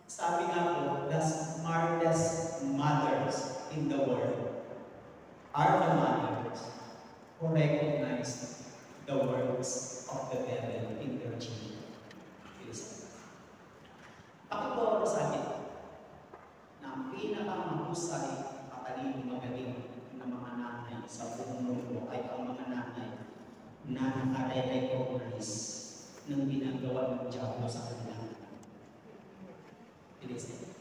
Sabi nga po, the smartest mothers in the world are the mothers who recognize the works of the devil in their children. Bakit po ako sabi na ang pinakamahusay matalino magaling ng mga nanay sa buong mundo ay ang mga nanay na nakare-recognize ng ginagawa ng Diablo sa kanila. Listen.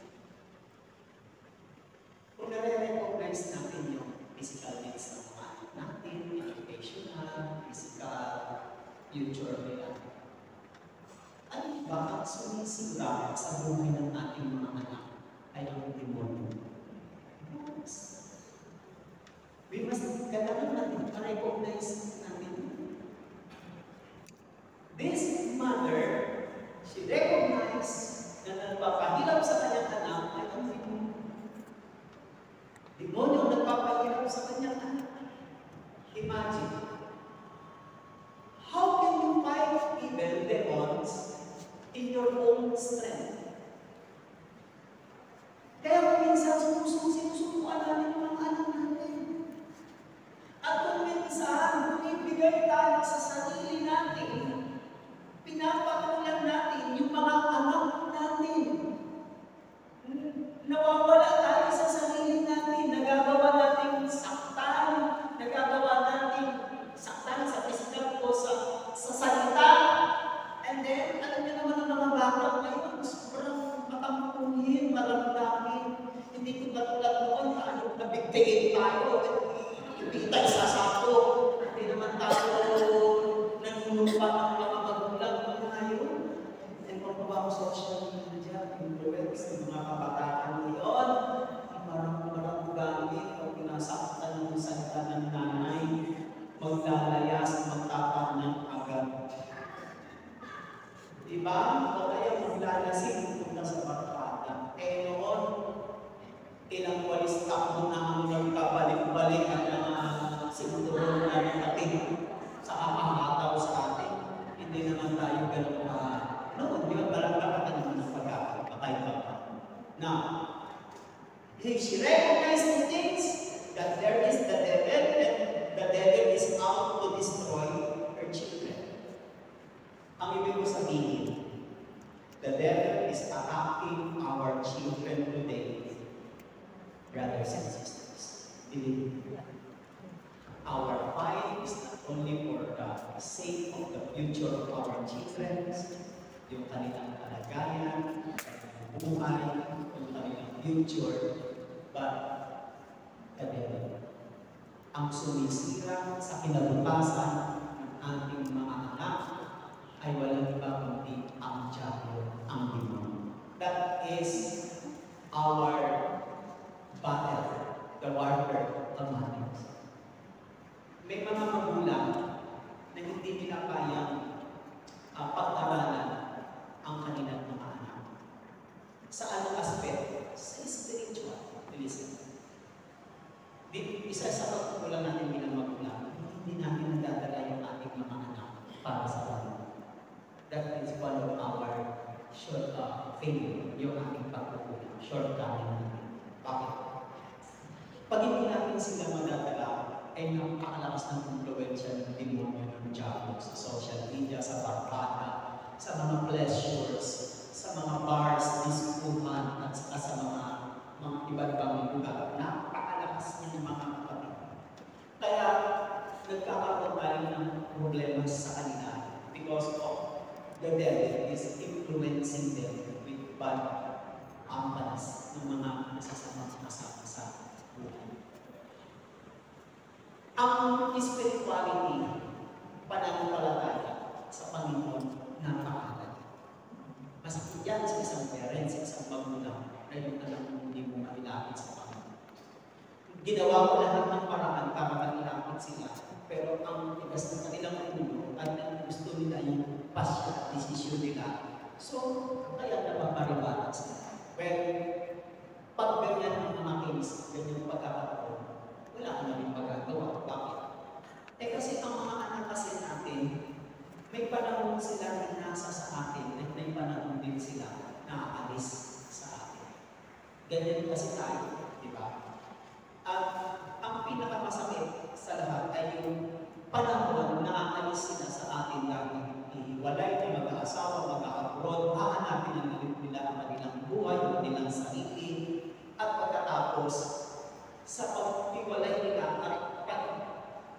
Kung nare-recognize natin yung physical needs ng mga anak natin, educational, physical, future nila, ay bakit sumisira sa buhay ng ating mga anak ay ang demonyo? We must, kailangan natin ma-recognize natin. This mother, she recognized na nagpapahirap sa kanyang anak ay ang demonyo. Demonyo ang nagpapahirap sa kanyang anak. Imagine, how can you fight evil demons in your own strength? Kaya kung minsan sinusubukan natin ang mga anak natin. At kung minsan bumibigay tayo sa sarili natin, pinapatulan natin yung mga anak natin. Nawawala tayo sa sarili natin, nagagawa natin saktan, nagagawa natin saktan sa physical ko, sa salita. And then, alam niyo naman ang mga bata ngayon, sobrang matampuhin, maramdamin. Hindi ko katulad noon, tayo nabigtigin tayo, hindi tayo sasako. Hindi naman tayo nanunumpa ng mga magulang ngayon. And kung ba ako social media, influence ng mga kabataan ngayon, marang gamit o pinasaktan ng salita ng nanay, maglalayas, magtapanang agad. Diba? O kaya maglalasing punta sa barkada. Eh noon, ilang walis takbo na ang nagkabalik-balik ang mga sinuturo na natin sa kakakataw sa atin. Hindi naman tayo ganun pa. Noon, di ba? Barang-barang naman ng pagkakapatay pa pa. Now, she recognized the things that there is the devil and the devil is out to destroy her children. Ang ibig ko sabihin, the devil is attacking our children today, brothers and sisters. Believe me. Our fight is not only for the sake of the future of our children, yung kanilang kalagayan, buhay, yung kanilang future, but the devil. Ang sumisira sa kinabukasan ng ating mga anak ay walang iba kundi ang Diablo, ang demonyo. That is our battle, the warfare of mothers. May mga magulang na hindi nila kayang pag-aralan ang kanilang mga anak. Sa anong aspect? Sa spiritual. Listen. Isa sa pagkukulang natin bilang magulang, hindi natin nadadala yung ating mga anak para sa kanila. That is one of our failure, yung ating pagkukulang, shortcoming natin. Bakit? Pag hindi natin sila madadala, ay napakalakas ng influensya ng demonyo ng Diablo sa social media, sa barkada, sa mga pleasures, sa mga bars, diskuhan, at sa mga iba-ibang lugar. Napakalakas niya ng mga kapatid. Kaya nagkakaroon tayo ng problema sa kanila because of the devil is influencing them with bad ampalas ng mga nasasamang kasama sa buhay. Ang spirituality, pananampalataya sa Panginoon, napakahalaga. Masakit yan sa isang parent, sa isang magulang, na yung alam mo hindi mo mailapit sa Panginoon. Ginawa ko lahat ng paraan para mailapit sila, pero ang igas ng kanilang ulo at ang gusto nila yung pasya, desisyon nila. So, kaya napaparibalan sila. Well, pag ganyan ang mga case, ganyan pagkakataon, wala ka na rin magagawa. Bakit? Eh kasi ang mga anak kasi natin, may panahon sila na nasa sa atin, at may panahon din sila na aalis sa Ganyan kasi tayo, di ba? At ang pinakamasakit sa lahat ay yung panahon na aalis sila sa atin lagi. Ihiwalay na mag-aasawa, mag-a-abroad, hahanapin ang nila ang kanilang buhay, ang kanilang sarili, at pagkatapos sa pag-iwalay nila at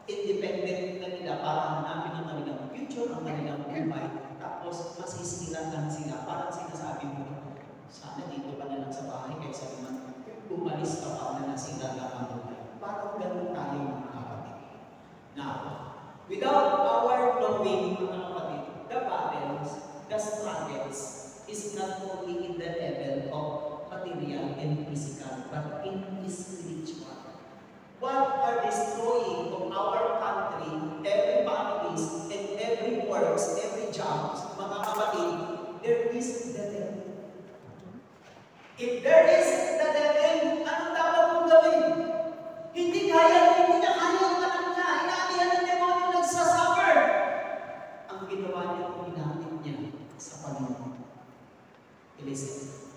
independent na nila para hanapin ang kanilang future, ang kanilang buhay, tapos masisiratan sila. Parang sinasabi mo, sana dito ka na lang sa bahay kaysa naman umalis ka pa na nasira lang ang buhay. Parang ganun tayo mga kapatid. Now, without our knowing, mga kapatid, the battles, the struggles, is not only in the level of material and physical, but in spiritual. What are destroying of our country, every families, and every works, every jobs, mga kapatid, there is the devil. If there is the devil, anong dapat mong gawin? Hindi niya kaya yung anak niya. Inaanihan ng demonyo nagsasuffer. Ang ginawa niya, ginamit niya sa Panginoon. Listen.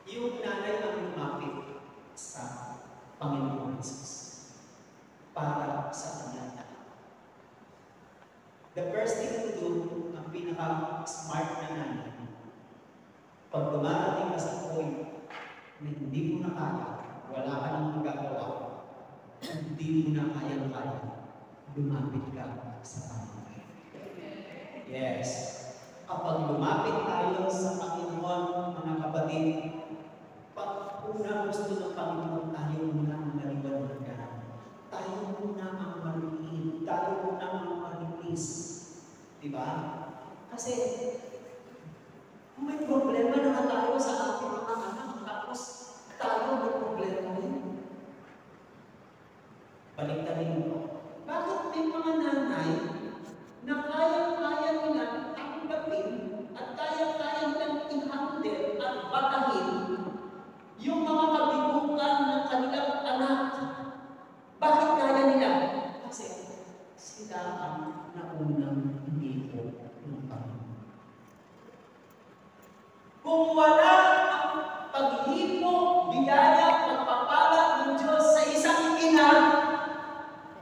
Yung nanay ang lumapit sa Panginoon Jesus para sa kanya. The first thing to do, ang pinaka-smart na nanay, pag dumarating ka sa point na hindi mo na kaya, wala ka nang magagawa, hindi mo na kaya, lumapit ka sa Panginoon. Yes. Kapag lumapit tayo sa Panginoon, mga kapatid, pag una gusto ng Panginoon, tayo muna ang maliwanagan. Tayo muna ang maluhin. Tayo muna ang malinis. Diba? Kasi, may problema na tayo sa ating mga anak, tapos tayo may problema rin. Baliktarin mo. Bakit may mga nanay na kaya-kaya nila tanggapin at kaya-kaya nilang i-handle at batahin yung mga kabibukan ng kanilang anak? Bakit kaya nila? Kasi sila ang naunang dito ng Panginoon. Kung wala ang paghipo, biyaya, pagpapala ng Diyos sa isang ina,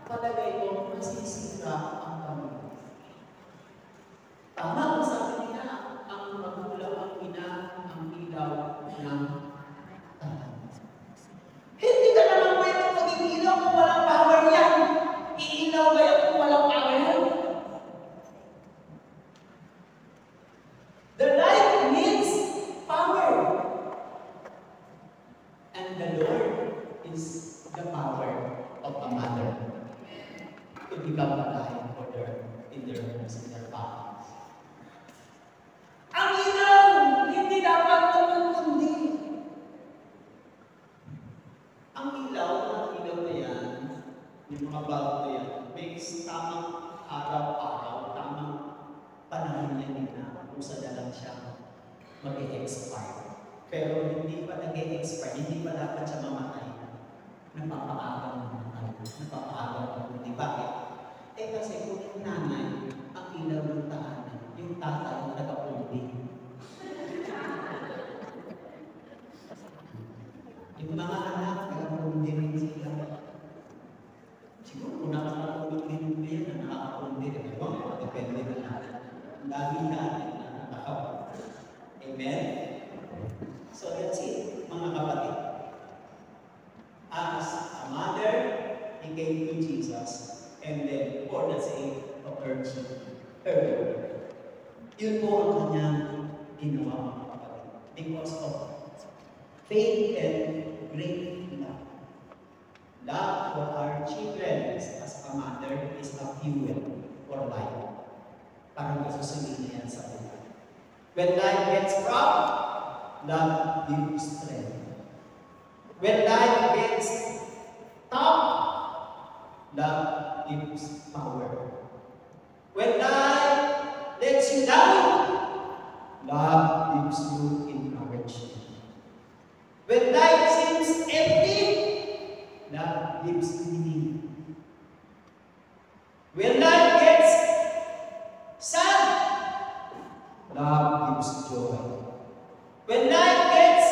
palagay ko masisira ang Panginoon. Tama ang sabi niya, ang magulang ang ina, ang ilaw ng tahan. Hindi ka naman pwede maging ilaw kung walang power yan. Iilaw ba yan kung walang power yan? The light needs power. And the Lord is the power of a mother to become a light for in their homes, in their families. Ang ilaw, hindi dapat naman kundi. Ang ilaw na yan, yung mga bulb na yan, may tamang araw-araw, tamang panahon yan na kung saan na lang siya mag-e-expire. Pero hindi pa nag-e-expire, hindi pa dapat siya mamatay. Napapaagal naman tayo. Napapaagal naman. Di ba? Kasi kung yung nanay, ang ilaw ng tahanan, yung tatay na nag-apundi. Yung mga anak, nag-apundi rin sila. Siguro kung nakakapulong din yan, na nakakapundi rin. Depende na natin. Lagi natin na nakakapundi. Amen? So that's it, mga kapatid. As a mother, he came to Jesus, and then for the sake of her children. Yun po ang kanyang ginawa, mga kapatid. Because of faith and great love. Love for our children as a mother is a fuel for life. Parang masusunod niya sa buhay. When life gets rough, love gives strength. When life gets tough, love gives power. When life lets you down, love gives you encouragement. When life seems empty, love gives meaning. When life gets sad, love gives joy. When life gets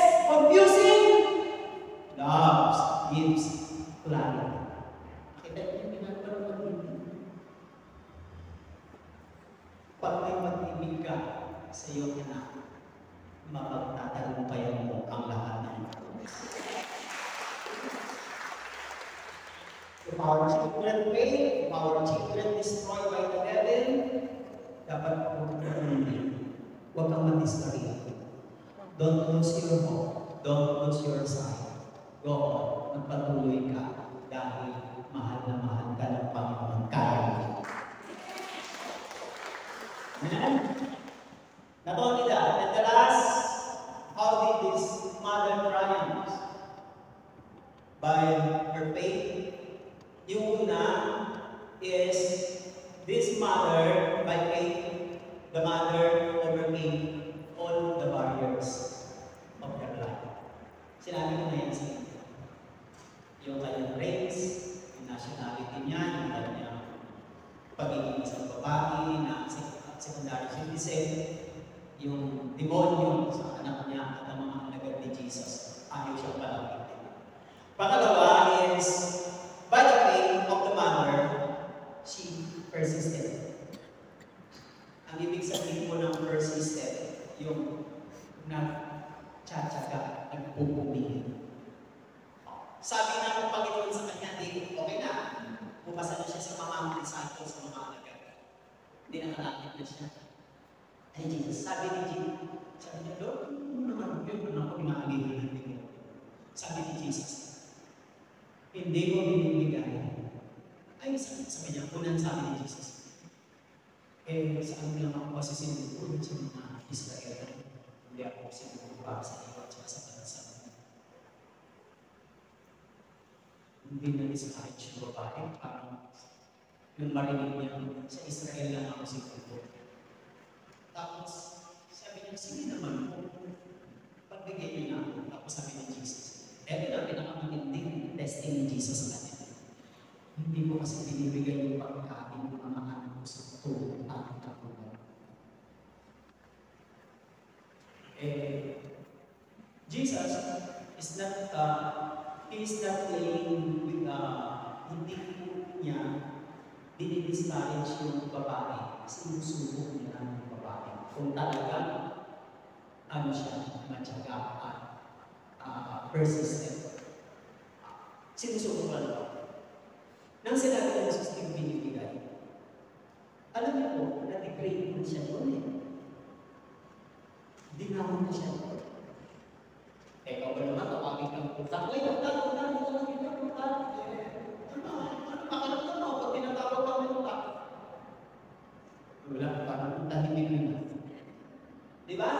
mapagtatagumpayan mo ang lahat ng promise. If our children fail, if our children destroyed by the devil, dapat huwag kang mag-discourage. Don't lose your hope. Don't lose your sight. Go on. Magpatuloy ka dahil mahal na mahal ka ng Panginoon. Kaya mo. Amen? Not only that, and the last, how did this mother triumph? By her faith. Yung una is this mother, by faith, the mother overcame all the barriers of her life. Sinabi ko na yan sa inyo. Yung kanyang race, yung nationality niya, yung kanyang pagiging isang babae na secondary citizen, yung demonyo sa anak niya at ang mga alagad ni Jesus. Ayaw siyang palapitin. Pangalawa is, by the faith of the mother, she persisted. Ang ibig sabihin mo ng persisted, yung nagtsatsaga, nagpupumili. Sabi na ng Panginoon sa kanya, di, okay na. Bumasa na siya sa mga disciples, sa mga alagad. Hindi nakalapit na siya. Ay, Jesus, sabi ni Jesus, sabi niya, Lord, naman yun, ako inaalihan ng Panginoon. Sabi ni Jesus, hindi ko binibigay. Ay, sabi niya, unang sabi ni Jesus, saan lang ako kasi sinubukan sa mga Israel. Hindi ako sinubukan sa iyo at sa bansa. Hindi na-discourage yung babae. Parang yung marinig niya, sa Israel lang ako sinubukan. Tapos, sabi niya, sige naman po, pagbigay niyo na ako. Tapos sabi ni Jesus, ito na pinakamatinding testing ni Jesus sa kanya. Hindi ko kasi binibigay yung pagkain ng mga anak ko sa tulong at kapunan. Jesus is not, he is not playing with, hindi niya dinidiscourage yung babae. Sinusubok niya ng babae. Kung talaga, ano siya, matyaga at persistent. Sinusubok lang ako. Nang sinabi ng Jesus yung binibigay, alam niyo po, na-degrade na siya doon eh. Dinamon na siya doon. Ikaw ba naman, tawagin kang putak? Uy, putak. Ano makalamtan mo pag tinatawag kang putak? Wala, parang tahimik na. Di ba?